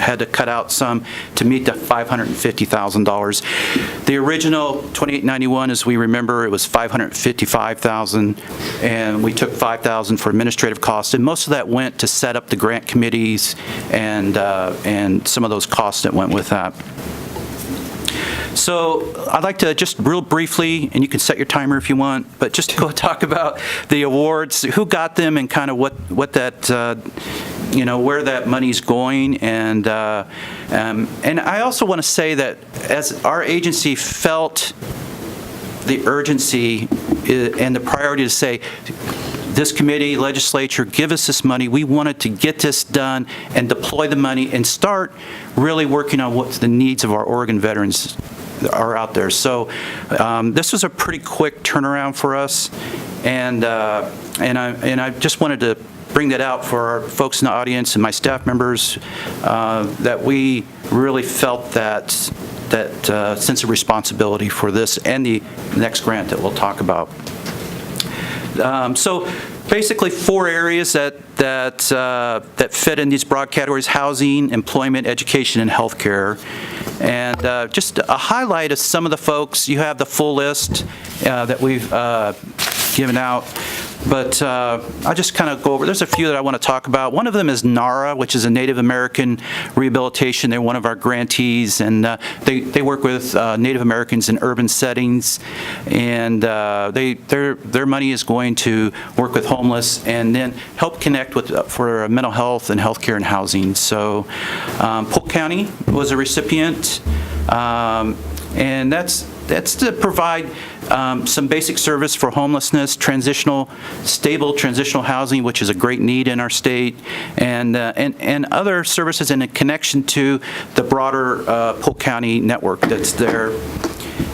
had to cut out some to meet the $550,000. The original 2891, as we remember, it was $555,000, and we took $5,000 for administrative costs, and most of that went to set up the grant committees and some of those costs that went with that. So I'd like to just real briefly, and you can set your timer if you want, but just go talk about the awards, who got them, and kind of what that, where that money's going. And I also want to say that as our agency felt the urgency and the priority to say, this committee, legislature, give us this money. We wanted to get this done and deploy the money and start really working on what the needs of our Oregon veterans are out there. So this was a pretty quick turnaround for us, and I just wanted to bring that out for our folks in the audience and my staff members, that we really felt that sense of responsibility for this and the next grant that we'll talk about. So basically 4 areas that fit in these broad categories: housing, employment, education, and healthcare. And just a highlight of some of the folks. You have the full list that we've given out. But I'll just kind of go over. There's a few that I want to talk about. One of them is NARA, which is a Native American rehabilitation. They're one of our grantees, and they work with Native Americans in urban settings. And their money is going to work with homeless and then help connect for mental health and healthcare and housing. So Polk County was a recipient, and that's to provide some basic service for homelessness, stable transitional housing, which is a great need in our state, and other services in a connection to the broader Polk County network that's there.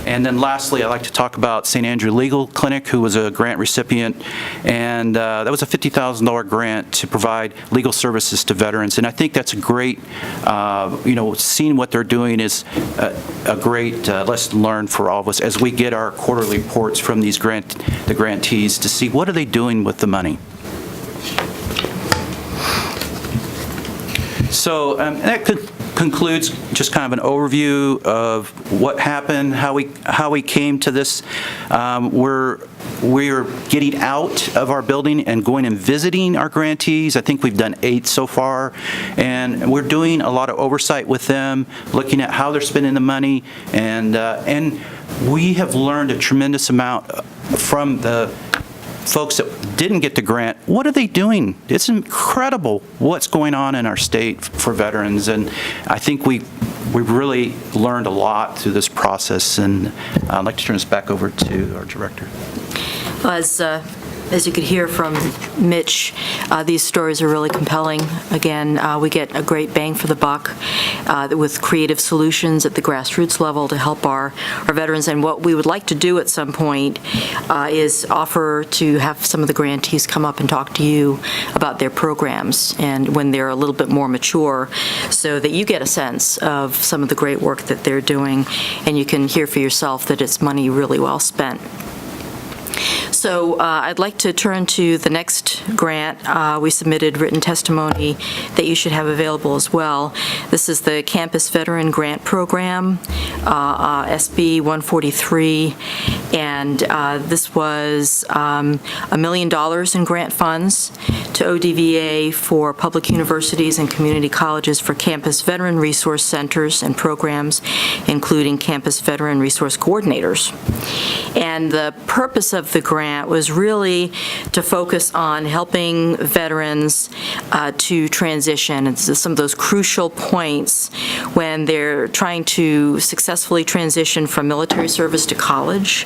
And then lastly, I'd like to talk about St. Andrew Legal Clinic, who was a grant recipient, and that was a $50,000 grant to provide legal services to veterans. And I think that's a great, seeing what they're doing is a great lesson learned for all of us as we get our quarterly reports from the grantees to see what are they doing with the money. So that concludes just kind of an overview of what happened, how we came to this. We're getting out of our building and going and visiting our grantees. I think we've done 8 so far, and we're doing a lot of oversight with them, looking at how they're spending the money, and we have learned a tremendous amount from the folks that didn't get the grant. What are they doing? It's incredible what's going on in our state for veterans, and I think we've really learned a lot through this process, and I'd like to turn this back over to our director. As you could hear from Mitch, these stories are really compelling. Again, we get a great bang for the buck with creative solutions at the grassroots level to help our veterans. And what we would like to do at some point is offer to have some of the grantees come up and talk to you about their programs and when they're a little bit more mature, so that you get a sense of some of the great work that they're doing, and you can hear for yourself that it's money really well spent. So I'd like to turn to the next grant. We submitted written testimony that you should have available as well. This is the Campus Veteran Grant Program, SB 143, and this was $1 million in grant funds to ODVA for public universities and community colleges for campus veteran resource centers and programs, including campus veteran resource coordinators. And the purpose of the grant was really to focus on helping veterans to transition. It's some of those crucial points when they're trying to successfully transition from military service to college,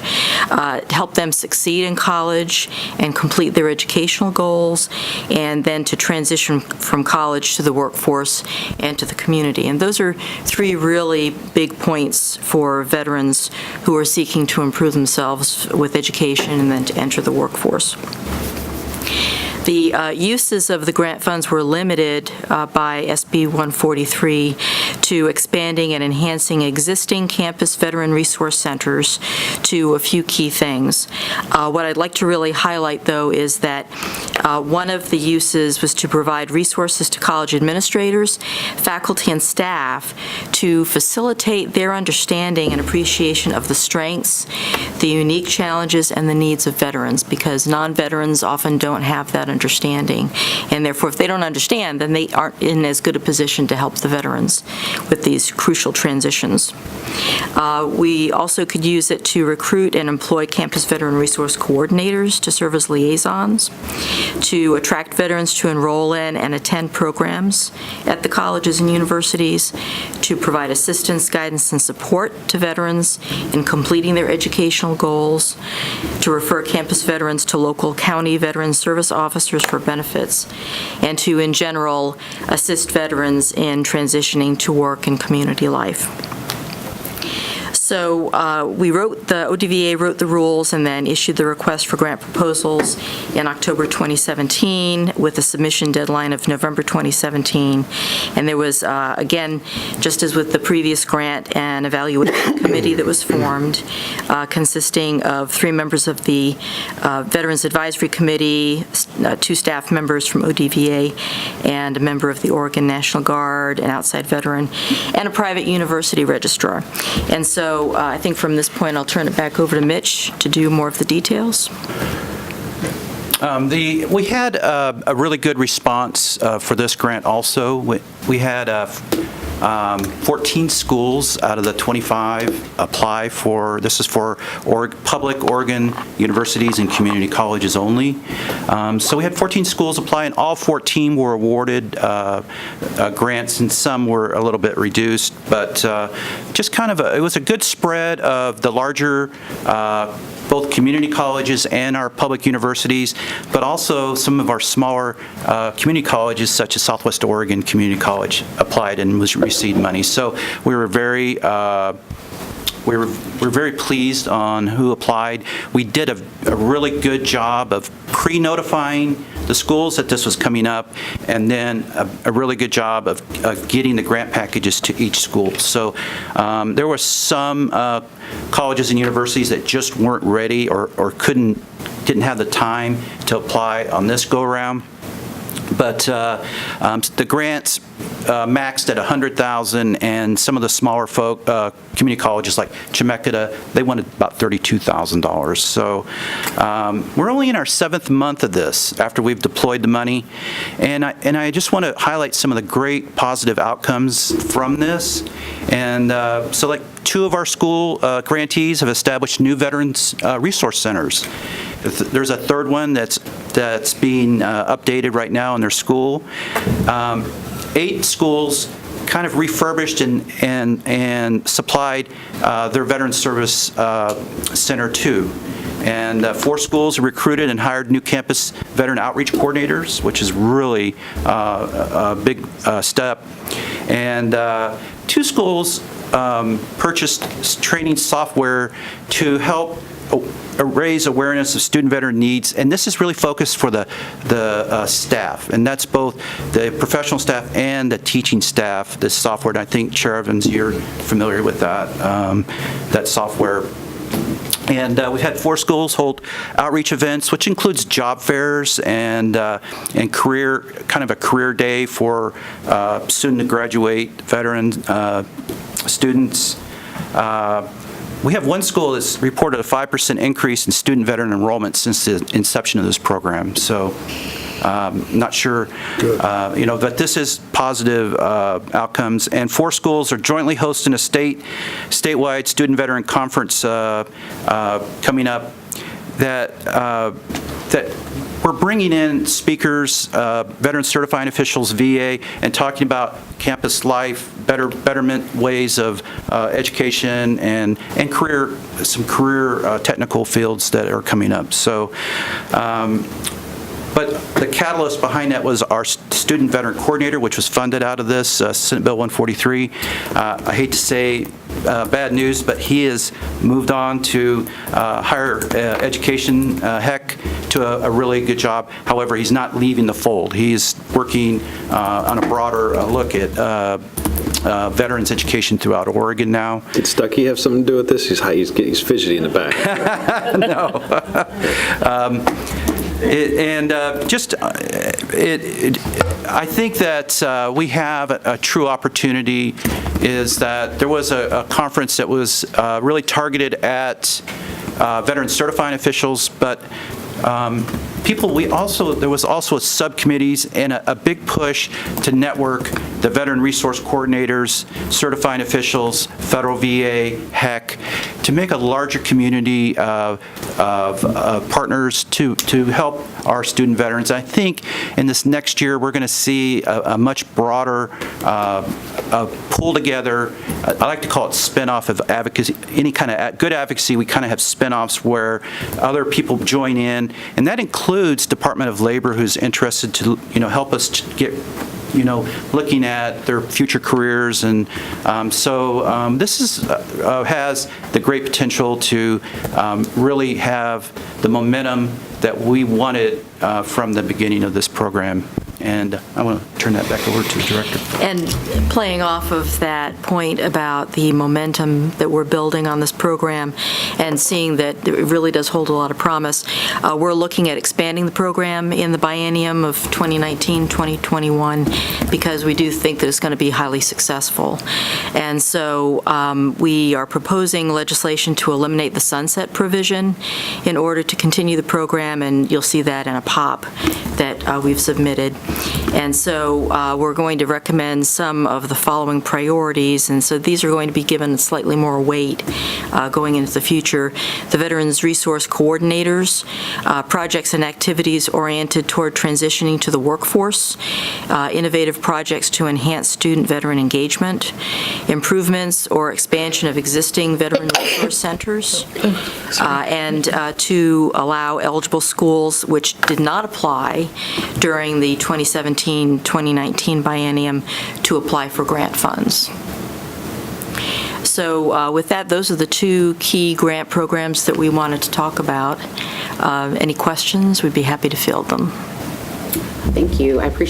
help them succeed in college and complete their educational goals, and then to transition from college to the workforce and to the community. And those are 3 really big points for veterans who are seeking to improve themselves with education and then to enter the workforce. The uses of the grant funds were limited by SB 143 to expanding and enhancing existing campus veteran resource centers to a few key things. What I'd like to really highlight, though, is that one of the uses was to provide resources to college administrators, faculty, and staff to facilitate their understanding and appreciation of the strengths, the unique challenges, and the needs of veterans, because non-veterans often don't have that understanding. And therefore, if they don't understand, then they aren't in as good a position to help the veterans with these crucial transitions. We also could use it to recruit and employ campus veteran resource coordinators to serve as liaisons, to attract veterans to enroll in and attend programs at the colleges and universities, to provide assistance, guidance, and support to veterans in completing their educational goals, to refer campus veterans to local county veteran service officers for benefits, and to, in general, assist veterans in transitioning to work and community life. So the ODVA wrote the rules and then issued the request for grant proposals in October 2017 with a submission deadline of November 2017. And there was, again, just as with the previous grant, an evaluation committee that was formed consisting of 3 members of the Veterans Advisory Committee, 2 staff members from ODVA, and a member of the Oregon National Guard, an outside veteran, and a private university registrar. And so I think from this point, I'll turn it back over to Mitch to do more of the details. We had a really good response for this grant also. We had 14 schools out of the 25 apply for, this is for public Oregon universities and community colleges only. So we had 14 schools apply, and all 14 were awarded grants, and some were a little bit reduced, but just kind of it was a good spread of the larger both community colleges and our public universities, but also some of our smaller community colleges, such as Southwest Oregon Community College, applied and received money. So we were very we're very pleased on who applied. We did a really good job of pre-notifying the schools that this was coming up, and then a really good job of getting the grant packages to each school. So there were some colleges and universities that just weren't ready or didn't have the time to apply on this go-around. But the grants maxed at $100,000, and some of the smaller community colleges like Chemeketa, they wanted about $32,000. So we're only in our 7th month of this after we've deployed the money, and I just want to highlight some of the great positive outcomes from this. And so like 2 of our school grantees have established new veterans resource centers. There's a 3rd one that's being updated right now in their school. 8 schools kind of refurbished and supplied their Veterans Service Center too. And 4 schools recruited and hired new campus veteran outreach coordinators, which is really a big step. And 2 schools purchased training software to help raise awareness of student veteran needs, and this is really focused for the staff, and that's both the professional staff and the teaching staff, this software. And I think, Chair Evans, you're familiar with that software. And we had 4 schools hold outreach events, which includes job fairs and career, kind of a career day for student to graduate veteran students. We have 1 school that's reported a 5% increase in student veteran enrollment since the inception of this program. So not sure, but this is positive outcomes. And 4 schools are jointly hosting a statewide student veteran conference coming up that we're bringing in speakers, veteran certifying officials, VA, and talking about campus life, betterment ways of education and some career technical fields that are coming up. So, but the catalyst behind that was our student veteran coordinator, which was funded out of this, Senate Bill 143. I hate to say bad news, but he has moved on to higher education, HEC, a really good job. However, he's not leaving the fold. He's working on a broader look at veterans education throughout Oregon now. Did Stuckey have something to do with this? He's fidgety in the back. No. I think that we have a true opportunity is that there was a conference that was really targeted at veteran certifying officials, but there was also subcommittees and a big push to network the veteran resource coordinators, certifying officials, federal VA, HEC, to make a larger community of partners to help our student veterans. I think in this next year we're going to see a much broader pull together. I like to call it spinoff of advocacy. Any kind of good advocacy, we kind of have spinoffs where other people join in, and that includes Department of Labor, who's interested to help us to get looking at their future careers, and this has the great potential to really have the momentum that we wanted from the beginning of this program. And I want to turn that back over to the director. And playing off of that point about the momentum that we're building on this program and seeing that it really does hold a lot of promise, we're looking at expanding the program in the biennium of 2019-2021 because we do think that it's going to be highly successful. And so we are proposing legislation to eliminate the sunset provision in order to continue the program, and you'll see that in a POP that we've submitted. And so we're going to recommend some of the following priorities, and so these are going to be given slightly more weight going into the future. The Veterans Resource Coordinators, projects and activities oriented toward transitioning to the workforce, innovative projects to enhance student-veteran engagement, improvements or expansion of existing veteran resource centers, and to allow eligible schools which did not apply during the 2017-2019 biennium to apply for grant funds. So with that, those are the two key grant programs that we wanted to talk about. Any questions? We'd be happy to field them. Thank you. I appreciate